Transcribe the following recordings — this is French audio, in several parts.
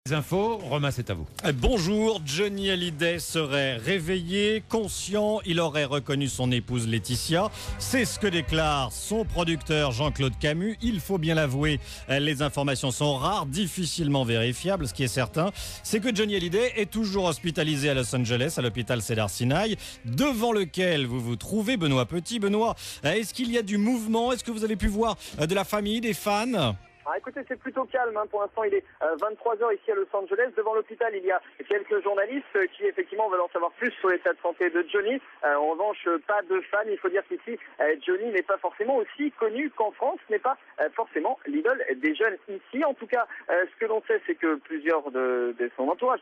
Les infos, Romain, c'est à vous. Bonjour, Johnny Hallyday serait réveillé, conscient, il aurait reconnu son épouse Laetitia. C'est ce que déclare son producteur Jean-Claude Camus. Il faut bien l'avouer, les informations sont rares, difficilement vérifiables. Ce qui est certain, c'est que Johnny Hallyday est toujours hospitalisé à Los Angeles, à l'hôpital Cedars-Sinai, devant lequel vous vous trouvez, Benoît Petit. Benoît, est-ce qu'il y a du mouvement? Est-ce que vous avez pu voir de la famille, des fans? Écoutez, c'est plutôt calme. Pour l'instant, il est 23h ici à Los Angeles. Devant l'hôpital, il y a quelques journalistes qui, effectivement, veulent en savoir plus sur l'état de santé de Johnny. En revanche, pas de fans. Il faut dire qu'ici, Johnny n'est pas forcément aussi connu qu'en France, n'est pas forcément l'idole des jeunes ici. En tout cas, ce que l'on sait, c'est que plusieurs personnes de son entourage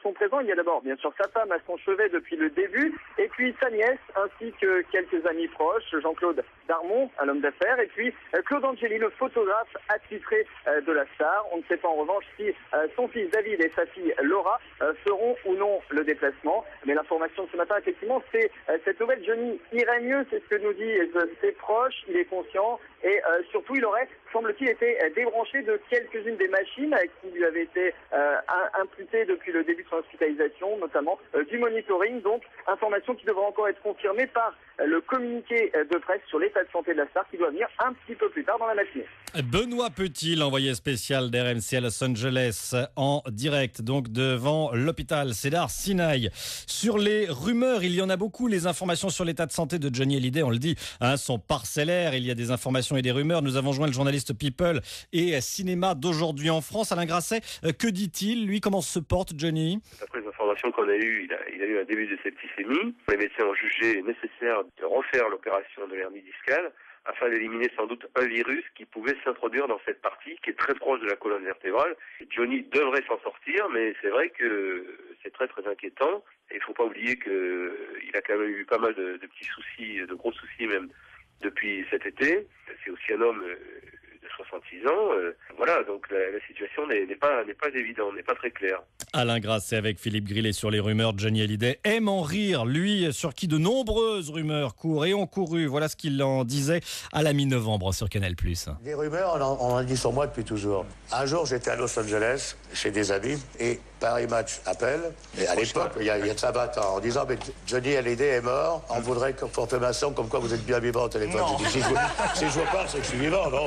sont présents. Il y a d'abord, bien sûr, sa femme à son chevet depuis le début, et puis sa nièce, ainsi que quelques amis proches, Jean-Claude Darmon, un homme d'affaires, et puis Claude Angeli, le photographe attitré de la star. On ne sait pas en revanche si son fils David et sa fille Laura feront ou non le déplacement. Mais l'information de ce matin, effectivement, c'est cette nouvelle. Johnny irait mieux, c'est ce que nous disent ses proches. Il est conscient et surtout, il aurait, semble-t-il, été débranché de quelques-unes des machines qui lui avaient été imputées depuis le début de son hospitalisation, notamment du monitoring. Donc, information qui devra encore être confirmée par le communiqué de presse sur l'état de santé de la star qui doit venir un petit peu plus tard dans la matinée. Benoît Petit, l'envoyé spécial d'RMC à Los Angeles, en direct donc devant l'hôpital Cedars-Sinai. Sur les rumeurs, il y en a beaucoup. Les informations sur l'état de santé de Johnny Hallyday, on le dit, sont parcellaires. Il y a des informations et des rumeurs. Nous avons joint le journaliste People et Cinéma d'aujourd'hui en France. Alain Grasset, que dit-il? Lui, comment se porte Johnny? D'après les informations qu'on a eues, il a eu un début de septicémie. Les médecins ont jugé nécessaire de refaire l'opération de l'hernie discale afin d'éliminer sans doute un virus qui pouvait s'introduire dans cette partie qui est très proche de la colonne vertébrale. Johnny devrait s'en sortir, mais c'est vrai que c'est très très inquiétant. Et il ne faut pas oublier qu'il a quand même eu pas mal de petits soucis, de gros soucis même, depuis cet été. C'est aussi un homme de 66 ans. Voilà, donc la situation n'est pas évidente, n'est pas très claire. Alain Grasset avec Philippe Grillet sur les rumeurs. Johnny Hallyday aime en rire, lui sur qui de nombreuses rumeurs courent et ont couru. Voilà ce qu'il en disait à la mi-novembre sur Canal+. Des rumeurs, on en dit sur moi depuis toujours. Un jour, j'étais à Los Angeles chez des amis et Paris Match appelle. Et à l'époque, il y a de ça 20 ans, en disant mais Johnny Hallyday est mort. On voudrait confirmation comme quoi vous êtes bien vivant au téléphone. J'ai dit, si je vous parle, c'est que je suis vivant, non?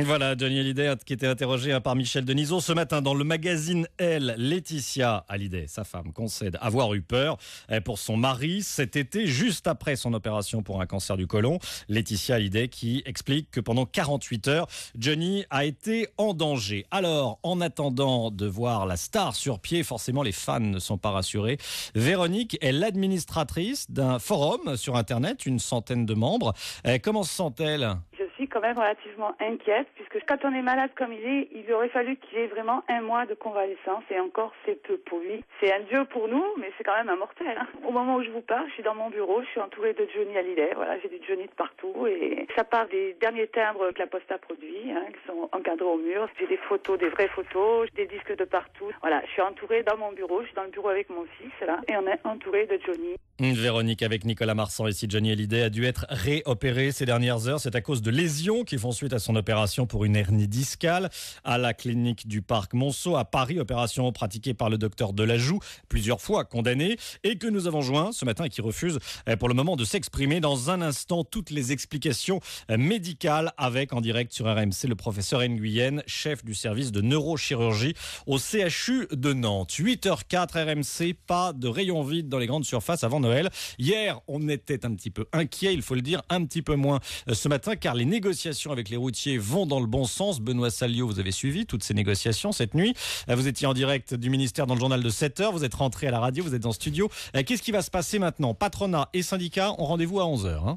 Voilà, Johnny Hallyday qui était interrogé par Michel Denisot ce matin dans le magazine Elle. Laetitia Hallyday, sa femme, concède avoir eu peur pour son mari cet été, juste après son opération pour un cancer du côlon. Laetitia Hallyday qui explique que pendant 48 heures, Johnny a été en danger. Alors, en attendant de voir la star sur pied, forcément les fans ne sont pas rassurés. Véronique est l'administratrice d'un forum sur Internet, une centaine de membres. Comment se sent-elle ? Je suis quand même relativement inquiète puisque quand on est malade comme il aurait fallu qu'il ait vraiment 1 mois de convalescence et encore c'est peu pour lui. C'est un dieu pour nous mais c'est quand même un mortel. Au moment où je vous parle, je suis dans mon bureau, je suis entourée de Johnny Hallyday. Voilà, j'ai du Johnny de partout et ça part des derniers timbres que la Poste a produits, qui sont encadrés au mur. J'ai des photos, des vraies photos, des disques de partout. Voilà, je suis entourée dans mon bureau, je suis dans le bureau avec mon fils là et on est entouré de Johnny. Véronique avec Nicolas Marsan ici. Johnny Hallyday a dû être réopéré ces dernières heures. C'est à cause de lésions qui font suite à son opération pour une hernie discale à la clinique du Parc Monceau à Paris. Opération pratiquée par le docteur Delajoux, plusieurs fois condamné et que nous avons joint ce matin et qui refuse pour le moment de s'exprimer. Dans un instant, toutes les explications médicales avec en direct sur RMC le professeur Nguyen, chef du service de neurochirurgie au CHU de Nantes. 8h04 RMC, pas de rayon vide dans les grandes surfaces avant Noël. Hier, on était un petit peu inquiet, il faut le dire, un petit peu moins ce matin, car les négociations avec les routiers vont dans le bon sens. Benoît Salliot, vous avez suivi toutes ces négociations cette nuit. Vous étiez en direct du ministère dans le journal de 7h, vous êtes rentré à la radio, vous êtes en studio. Qu'est-ce qui va se passer maintenant? Patronat et syndicats ont rendez-vous à 11h.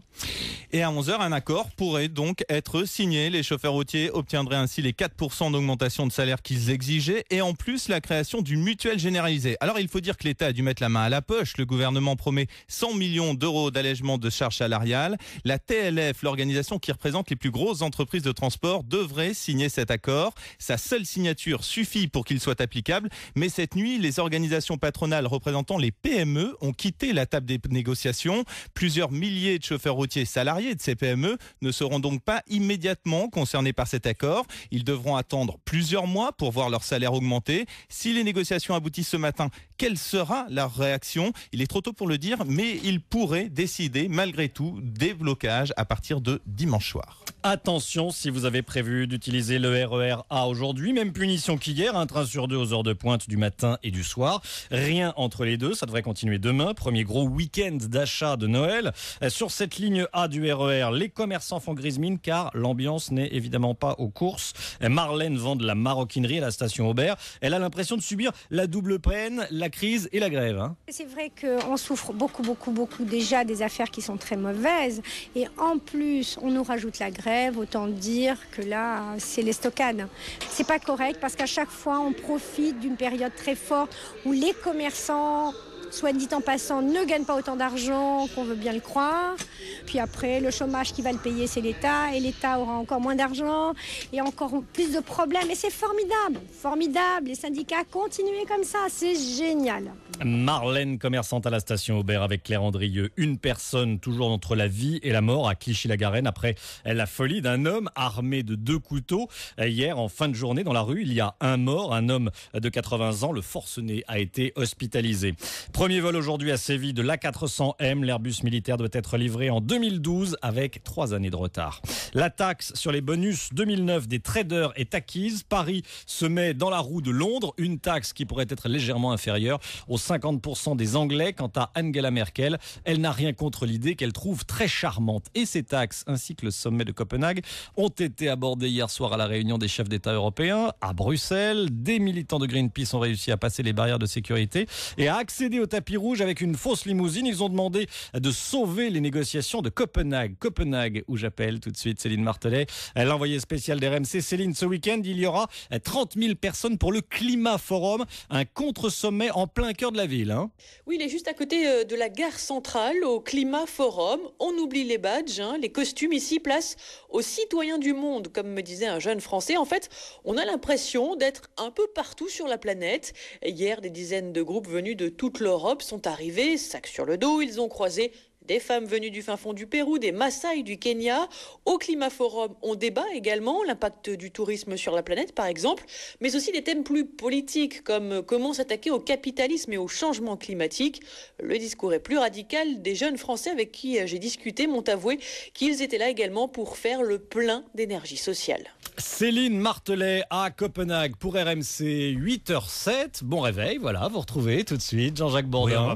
Et à 11h, un accord pourrait donc être signé. Les chauffeurs routiers obtiendraient ainsi les 4% d'augmentation de salaire qu'ils exigeaient et en plus la création d'une mutuelle généralisée. Alors il faut dire que l'État a dû mettre la main à la poche. Le gouvernement promet promet 100 millions d'euros d'allègement de charges salariales. La TLF, l'organisation qui représente les plus grosses entreprises de transport, devrait signer cet accord. Sa seule signature suffit pour qu'il soit applicable. Mais cette nuit, les organisations patronales représentant les PME ont quitté la table des négociations. Plusieurs milliers de chauffeurs routiers salariés de ces PME ne seront donc pas immédiatement concernés par cet accord. Ils devront attendre plusieurs mois pour voir leur salaire augmenter. Si les négociations aboutissent ce matin, quelle sera leur réaction ? Il est trop tôt pour le dire, mais ils pourraient décider malgré tout des blocages à partir de dimanche soir. Attention, si vous avez prévu d'utiliser le RER A aujourd'hui, même punition qu'hier, un train sur deux aux heures de pointe du matin et du soir. Rien entre les deux, ça devrait continuer demain. Premier gros week-end d'achat de Noël. Sur cette ligne A du RER, les commerçants font grise mine car l'ambiance n'est évidemment pas aux courses. Marlène vend de la maroquinerie à la station Aubert. Elle a l'impression de subir la double peine, la crise et la grève. C'est vrai qu'on souffre beaucoup déjà des affaires qui sont très mauvaises. Et en plus, on nous rajoute la grève. Autant dire que là, c'est l'estocade. C'est pas correct parce qu'à chaque fois, on profite d'une période très forte où les commerçants, soit dit en passant, ne gagnent pas autant d'argent qu'on veut bien le croire. Puis après, le chômage qui va le payer, c'est l'État. Et l'État aura encore moins d'argent et encore plus de problèmes. Et c'est formidable, formidable. Les syndicats, continuez comme ça, c'est génial. Marlène, commerçante à la station Aubert avec Claire Andrieux. Une personne toujours entre la vie et la mort à Clichy-la-Garenne après la folie d'un homme armé de 2 couteaux. Hier, en fin de journée, dans la rue, il y a un mort, un homme de 80 ans. Le forcené a été hospitalisé. Premier vol aujourd'hui à Séville de l'A400M. L'Airbus militaire doit être livré en 2012 avec 3 années de retard. La taxe sur les bonus 2009 des traders est acquise. Paris se met dans la roue de Londres. Une taxe qui pourrait être légèrement inférieure aux 50% des Anglais. Quant à Angela Merkel, elle n'a rien contre l'idée qu'elle trouve très charmante. Et ces taxes, ainsi que le sommet de Copenhague, ont été abordées hier soir à la réunion des chefs d'État européens à Bruxelles. Des militants de Greenpeace ont réussi à passer les barrières de sécurité et à accéder au tapis rouge avec une fausse limousine. Ils ont demandé de sauver les négociations de Copenhague. Copenhague, où j'appelle tout de suite Céline Martelet, l'envoyée spéciale d'RMC. Céline, ce week-end, il y aura 30 000 personnes pour le Climat Forum, un contre-sommet en plein cœur de la ville. Oui, il est juste à côté de la gare centrale, au Climat Forum. On oublie les badges, les costumes. Ici, place aux citoyens du monde, comme me disait un jeune Français. En fait, on a l'impression d'être un peu partout sur la planète. Hier, des dizaines de groupes venus de toute l'Europe sont arrivés, sac sur le dos. Ils ont croisé des femmes venues du fin fond du Pérou, des Maasai du Kenya. Au Climat Forum, on débat également l'impact du tourisme sur la planète, par exemple, mais aussi des thèmes plus politiques, comme comment s'attaquer au capitalisme et au changement climatique. Le discours est plus radical. Des jeunes Français avec qui j'ai discuté m'ont avoué qu'ils étaient là également pour faire le plein d'énergie sociale. Céline Martelet à Copenhague pour RMC 8h07. Bon réveil, voilà, vous retrouvez tout de suite Jean-Jacques Bourdin. Oui,